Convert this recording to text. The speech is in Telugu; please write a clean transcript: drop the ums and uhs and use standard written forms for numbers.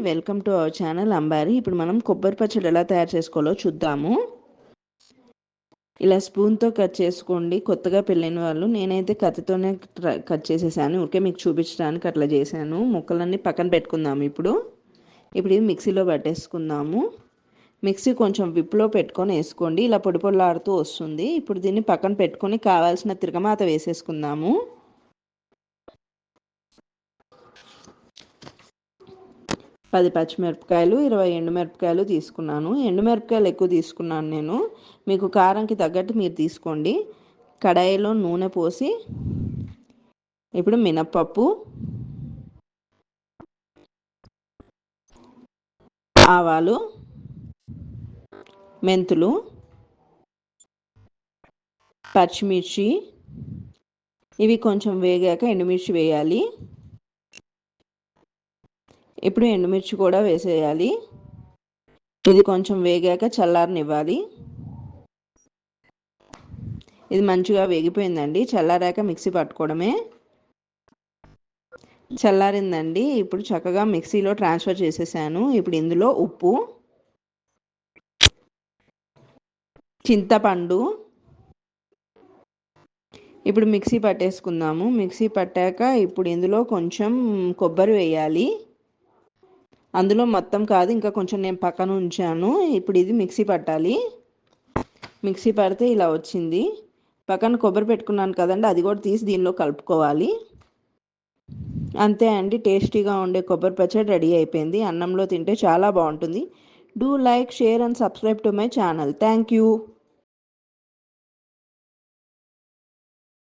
Welcome to our channel Ambari. ఇప్పుడు మనం కొబ్బరి పచ్చడి ఎలా తయారు చేసుకోవాలో చూద్దాము. ఇలా స్పూన్తో కట్ చేసుకోండి కొత్తగా పెళ్ళైన వాళ్ళు. నేనైతే కత్తితోనే కట్ చేసేసాను, ఊరికే మీకు చూపించడానికి అట్లా చేశాను. ముక్కలన్నీ పక్కన పెట్టుకుందాము. ఇప్పుడు ఇది మిక్సీలో పట్టేసుకుందాము. మిక్సీ కొంచెం విప్పులో పెట్టుకొని వేసుకోండి, ఇలా పొడి పొడిలాడుతూ వస్తుంది. ఇప్పుడు దీన్ని పక్కన పెట్టుకొని కావాల్సిన తిరగమాత వేసేసుకుందాము. 10 పచ్చిమిరపకాయలు, 20 ఎండుమిరపకాయలు తీసుకున్నాను. ఎండుమిరపకాయలు ఎక్కువ తీసుకున్నాను నేను, మీకు కారంకి తగ్గట్టు మీరు తీసుకోండి. కడాయిలో నూనె పోసి ఇప్పుడు మినప్పప్పు, ఆవాలు, మెంతులు, పచ్చిమిర్చి ఇవి కొంచెం వేగాక ఎండుమిర్చి వేయాలి. ఇప్పుడు ఎండుమిర్చి కూడా వేసేయాలి. ఇది కొంచెం వేగాక చల్లారనివ్వాలి. ఇది మంచిగా వేగిపోయిందండి. చల్లారాక మిక్సీ పట్టుకోవడమే. చల్లారిందండి. ఇప్పుడు చక్కగా మిక్సీలో ట్రాన్స్ఫర్ చేసేసాను. ఇప్పుడు ఇందులో ఉప్పు, చింతపండు, ఇప్పుడు మిక్సీ పట్టేసుకుందాము. మిక్సీ పట్టాక ఇప్పుడు ఇందులో కొంచెం కొబ్బరి వేయాలి. అందులో మొత్తం కాదు, ఇంకా కొంచెం నేను పక్కన ఉంచాను. ఇప్పుడు ఇది మిక్సీ పట్టాలి. మిక్సీ పడితే ఇలా వచ్చింది. పక్కన కొబ్బరి పెట్టుకున్నాను కదండి, అది కూడా తీసి దీనిలో కలుపుకోవాలి. అంతే అండి, టేస్టీగా ఉండే కొబ్బరి పచ్చడి రెడీ అయిపోయింది. అన్నంలో తింటే చాలా బాగుంటుంది. Do like, share and subscribe to my channel. Thank you.